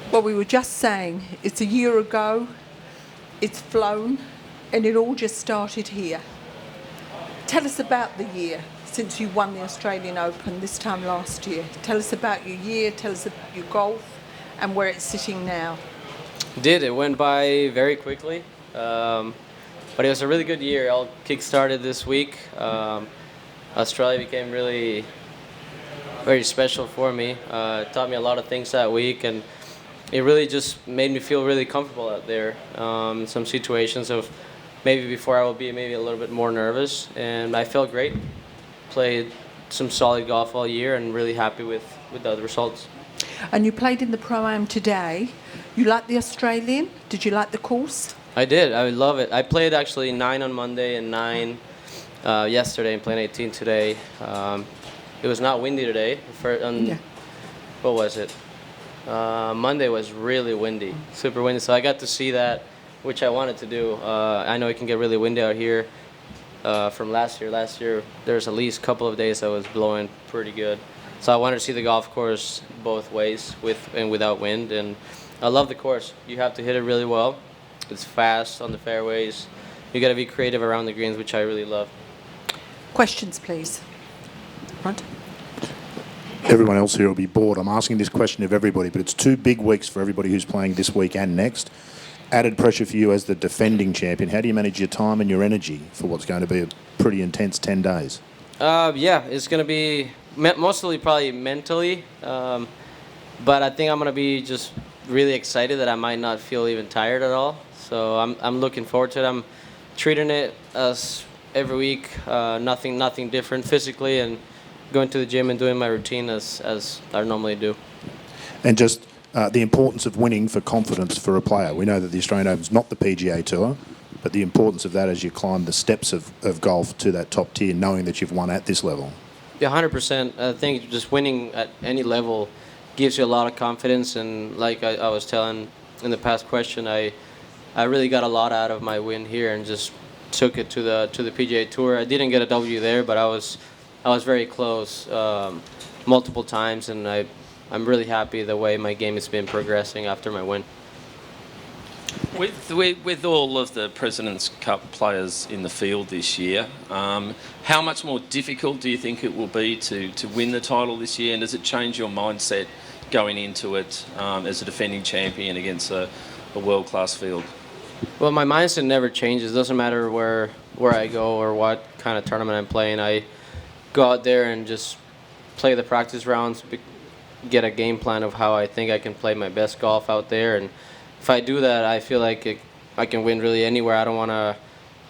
Well, we were just saying it's a year ago, it's flown, and it all just started here. Tell us about the year since you won the Australian Open this time last year. Tell us about your year, tell us about your golf, and where it's sitting now. It went by very quickly, but it was a really good year. All kick-started this week. Australia became really very special for me. It taught me a lot of things that week, and it really just made me feel really comfortable out there. Some situations of maybe before I would be maybe a little bit more nervous, and I felt great. Played some solid golf all year, and really happy with the results. And you played in the Pro-Am today. You liked the Australian? Did you like the course? I did. I love it. I played actually 9 on Monday and 9 yesterday, and playing 18 today. It was not windy today. What was it? Monday was really windy, super windy. So I got to see that, which I wanted to do. I know it can get really windy out here from last year. Last year, there's at least a couple of days that was blowing pretty good. So I wanted to see the golf course both ways, with and without wind. And I love the course. You have to hit it really well. It's fast on the fairways. You got to be creative around the greens, which I really love. Questions, please. Front. Everyone else here will be bored. I'm asking this question of everybody, but it's 2 big weeks for everybody who's playing this week and next. Added pressure for you as the defending champion. How do you manage your time and your energy for what's going to be a pretty intense 10 days? It's going to be mostly probably mentally, but I think I'm going to be just really excited that I might not feel even tired at all. So I'm looking forward to it. I'm treating it as every week, nothing different physically, and going to the gym and doing my routine as I normally do. And just the importance of winning for confidence for a player. We know that the Australian Open is not the PGA Tour, but the importance of that as you climb the steps of golf to that top tier, knowing that you've won at this level. Yeah, 100%. I think just winning at any level gives you a lot of confidence, and like I was telling in the past question, I really got a lot out of my win here and just took it to the PGA Tour. I didn't get a W there, but I was very close multiple times, and I'm really happy the way my game has been progressing after my win. With all of the President's Cup players in the field this year, how much more difficult do you think it will be to win the title this year, and does it change your mindset going into it as a defending champion against a world-class field? Well, my mindset never changes. It doesn't matter where I go or what kind of tournament I'm playing. I go out there and just play the practice rounds, get a game plan of how I think I can play my best golf out there, and if I do that, I feel like I can win really anywhere. I don't want to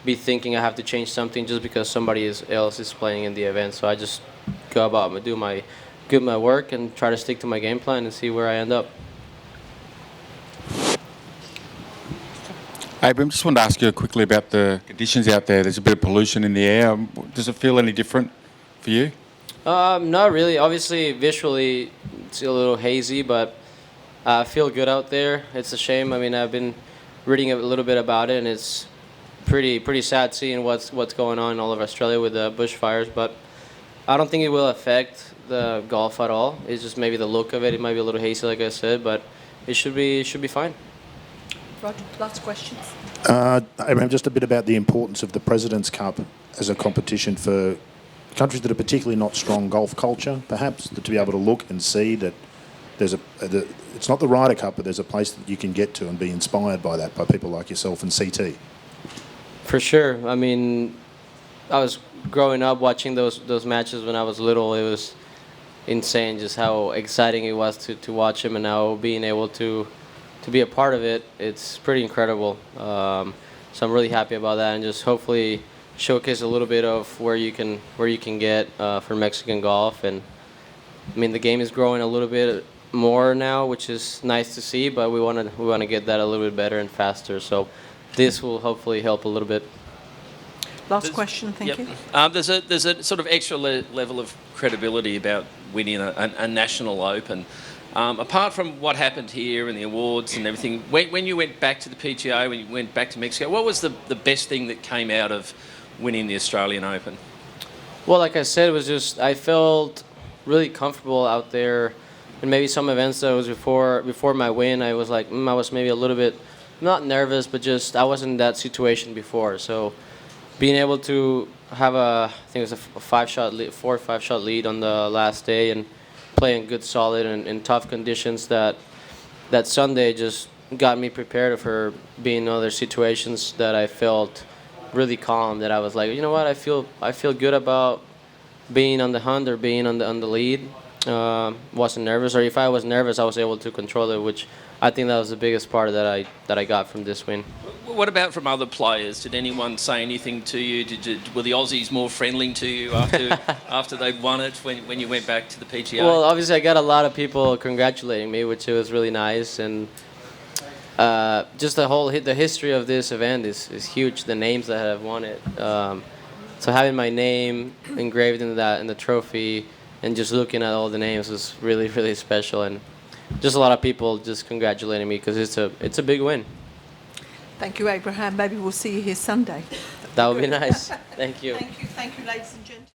be thinking I have to change something just because somebody else is playing in the event. So I just go about do my work and try to stick to my game plan and see where I end up. Abram, just wanted to ask you quickly about the conditions out there. There's a bit of pollution in the air. Does it feel any different for you? Not really. Obviously, visually, it's a little hazy, but I feel good out there. It's a shame. I mean, I've been reading a little bit about it, and it's pretty sad seeing what's going on in all of Australia with the bushfires. But I don't think it will affect the golf at all. It's just maybe the look of it. It might be a little hazy, like I said, but it should be fine. Roger, last questions. Abraham, just a bit about the importance of the President's Cup as a competition for countries that are particularly not strong golf culture, perhaps, to be able to look and see that there's it's not the Ryder Cup, but there's a place that you can get to and be inspired by that, by people like yourself and CT. For sure. I mean, I was growing up watching those matches when I was little. It was insane just how exciting it was to watch them, and now being able to be a part of it, it's pretty incredible. So I'm really happy about that, and just hopefully showcase a little bit of where you can get for Mexican golf. And I mean, the game is growing a little bit more now, which is nice to see, but we want to get that a little bit better and faster. So this will hopefully help a little bit. Last question, thank you. There's a sort of extra level of credibility about winning a national open. Apart from what happened here and the awards and everything, when you went back to the PGA, when you went back to Mexico, what was the best thing that came out of winning the Australian Open? Well, like I said, it was just I felt really comfortable out there and maybe some events that was before my win, I was like, I was maybe a little bit not nervous, but just I wasn't in that situation before. So being able to have I think it was a 4 or 5 shot lead on the last day and playing good, solid, and in tough conditions, that Sunday just got me prepared for being in other situations that I felt really calm. That I was like, you know what, I feel good about being on the hunt or being on the lead. Wasn't nervous, or if I was nervous, I was able to control it, which I think that was the biggest part that I got from this win. What about from other players? Did anyone say anything to you? Were the Aussies more friendly to you after they'd won it when you went back to the PGA? Well, obviously I got a lot of people congratulating me, which was really nice, and just the history of this event is huge. The names that have won it, so having my name engraved in the trophy, and just looking at all the names was really, really special, and just a lot of people just congratulating me because it's a big win. Thank you, Abraham. Maybe we'll see you here Sunday. That would be nice. Thank you. Thank you, ladies and gentlemen.